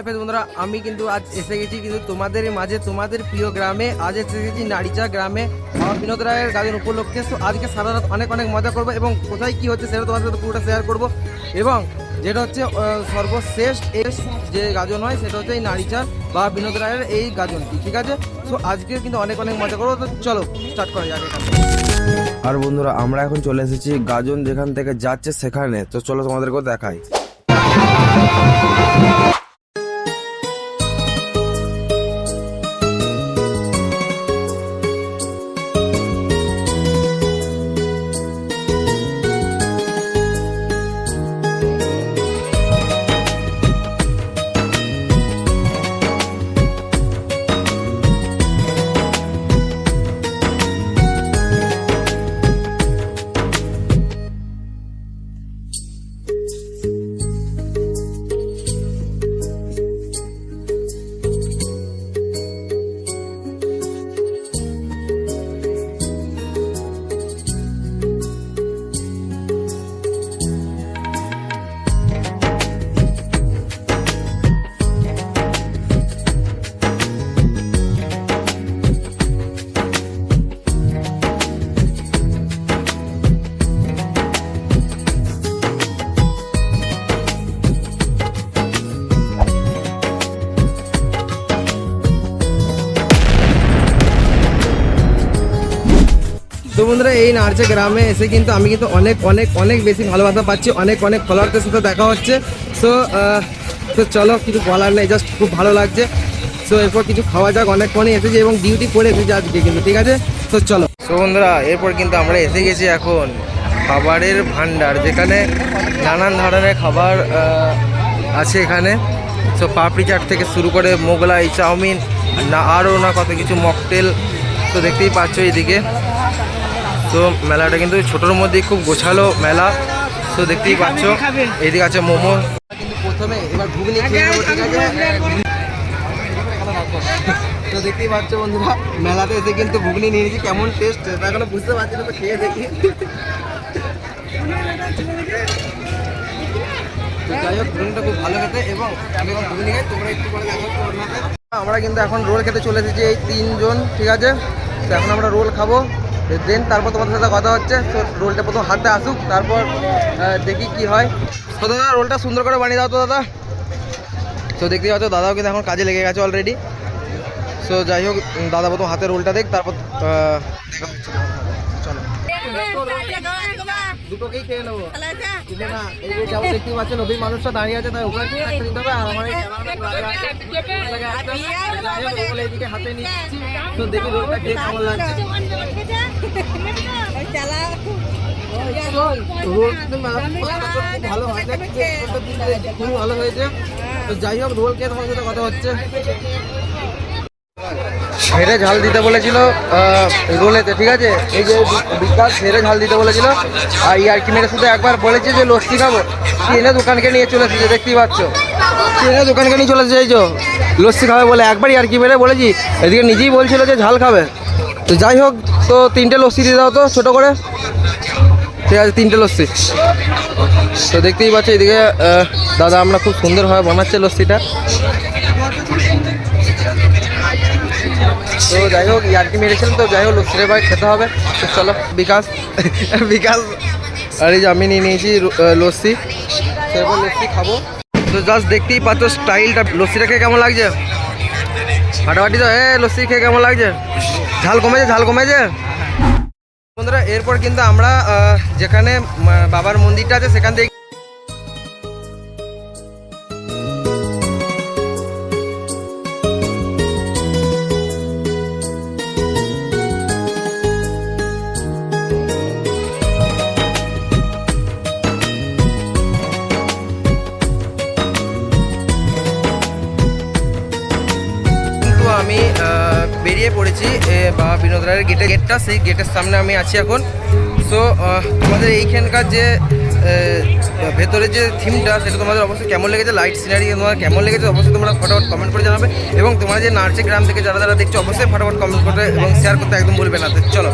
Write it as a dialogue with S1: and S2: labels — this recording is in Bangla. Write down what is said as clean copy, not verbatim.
S1: হ্যালো ফ্রেন্ডস বন্ধুরা, আমি কিন্তু আজ এসে গেছি কিন্তু তোমাদের মাঝে, তোমাদের প্রিয় গ্রামে। আজ এসে গেছি নাড়িচা গ্রামে আমার বিনোদ রায়ের গাজন উপলক্ষে। তো আজকে সারা রাত অনেক মজা করবো এবং কোথায় কি হচ্ছে সেটা তোমাদের সাথে পুরোটা শেয়ার করবো। এবং যেটা হচ্ছে সর্বশেষ এর যে গাজন হয় সেটা হচ্ছে এই নাড়িচার বা বিনোদ রায়ের এই গাজনটি, ঠিক আছে। তো আজকে কিন্তু অনেক মজা করবো। তো চলো স্টার্ট করা যাক এখানে। আর বন্ধুরা, আমরা এখন চলে এসেছি গাজন যেখান থেকে যাচ্ছে সেখানে। তো চলো তোমাদেরকেও দেখাই। তো বন্ধুরা, এই নাড়িচা গ্রামে এসে কিন্তু আমি কিন্তু অনেক বেশি ভালোবাসা পাচ্ছি। অনেক ফলোয়ারদের সাথে দেখা হচ্ছে। তো চলো, কিছু বলার নেই, জাস্ট খুব ভালো লাগছে। সো এরপর কিছু খাওয়া যাক। অনেকক্ষণই এসেছি এবং ডিউটি করে এসেছি আজকে কিন্তু, ঠিক আছে। তো চলো। তো বন্ধুরা, এরপর কিন্তু আমরা এসে গেছি এখন খাবারের ভান্ডার, যেখানে নানান ধরনের খাবার আছে এখানে। সো পাপড়ি চাট থেকে শুরু করে মোগলাই, চাউমিন, না আরও না কত কিছু, মকটেল। তো দেখতেই পাচ্ছ এইদিকে। তো মেলাটা কিন্তু ছোটোর মধ্যেই খুব গোছালো মেলা। তো দেখতেই পাচ্ছ এইদিকে আছে মোমো। কিন্তু প্রথমে এবার ঘুগনি খেয়ে নেবো, ঠিক আছে। তো দেখতেই পাচ্ছ বন্ধুরা, মেলাতে এসে কিন্তু ঘুগনি নিয়ে নিয়েছি। কেমন টেস্ট তা এখনো বুঝতে পারছি না, তো খেয়ে দেখি। তো যাই হোক, ঘুগনিটা খুব ভালো খেতে এবং আমি এখন ঘুগনি খাই, তোমরা একটু করে দেখো। আমরা কিন্তু এখন রোল খেতে চলে এসেছি এই তিনজন, ঠিক আছে। তো এখন আমরা রোল খাবো, দেন তারপর তোমাদের সাথে কথা হচ্ছে। তো রোলটা প্রথম হাতে আসুক, তারপর দেখি কি হয়। তো দাদা, রোলটা সুন্দর করে বানিয়ে দাও তো দাদা। তো দেখতে পাচ্ছ দাদাও কিন্তু এখন কাজে লেগে গেছে অলরেডি। সো যাই হোক, দাদা প্রথম হাতে রোলটা দেখ, তারপর দেখা হচ্ছে। চলো, দুটোকেই খেয়ে নেবো না। এই যে যেমন দেখতেই পাচ্ছেন, নবীন মানুষটা দাঁড়িয়ে আছে, তাই ওখানে একটা দিতে হবে। আর আমার এইদিকে হাতে নিচ্ছি। তো দেখি রোলটা খেয়ে কেমন লাগছে। ভালো হয়েছে, খুবই ভালো হয়েছে। তো যাই হোক, রোল খেয়ে তোমার সাথে কথা হচ্ছে। ছেড়ে ঝাল দিতে বলেছিল রোলেতে, ঠিক আছে। এই যে বিকাশ ছেড়ে ঝাল দিতে বলেছিল, আর ইয়ার্কি মেরে শুধু একবার বলেছে যে লস্যি খাবো, ট্রেনে দোকানকে নিয়ে চলে এসেছে। দেখতেই পাচ্ছ, ট্রেনে দোকানকে নিয়ে চলে এসেছে। এই যে লস্যি খাবে বলে একবার ইয়ার্কি মেরে বলেছি, এদিকে নিজেই বলছিল যে ঝাল খাবে। তো যাই হোক, তো 3টে লস্যি দিয়ে দাও তো ছোটো করে, ঠিক আছে। 3টে লস্যি। তো দেখতেই পাচ্ছ এদিকে দাদা আমরা খুব সুন্দরভাবে বানাচ্ছে লস্যিটা। তো যাই হোক, ইয়ার্কি মেরেছিলাম। তো যাই হোক, লস্যিটা ভাই খেতে হবে। তো চলো, বিকাশ আর এই যে আমি নিয়ে নিয়েছি লস্যি। সেরকম লস্যি খাবো। তো জাস্ট দেখতেই পাচ্ছ স্টাইলটা। লস্যিটা খেয়ে কেমন লাগছে? ফাটাফাটি তো। লস্যি খেয়ে কেমন লাগছে? ঝাল কমেছে বন্ধুরা। এরপর কিন্তু আমরা যেখানে বাবার মন্দিরটা আছে সেখান থেকে আমি বেরিয়ে পড়েছি বাবা বিনোদ রায়ের গেটটা, সেই গেটের সামনে আমি আছি এখন। সো তোমাদের এইখানকার যে ভেতরে যে থিমটা, সেটা তোমাদের অবশ্যই কেমন লেগেছে, লাইট সিনারি তোমার কেমন লেগেছে অবশ্যই তোমরা ফটাফট কমেন্ট করে জানাবে। এবং তোমরা যে নাড়িচা গ্রাম থেকে যারা দেখছো অবশ্যই ফটাফট কমেন্ট করতে এবং শেয়ার করতে একদম বলবে না। চলো।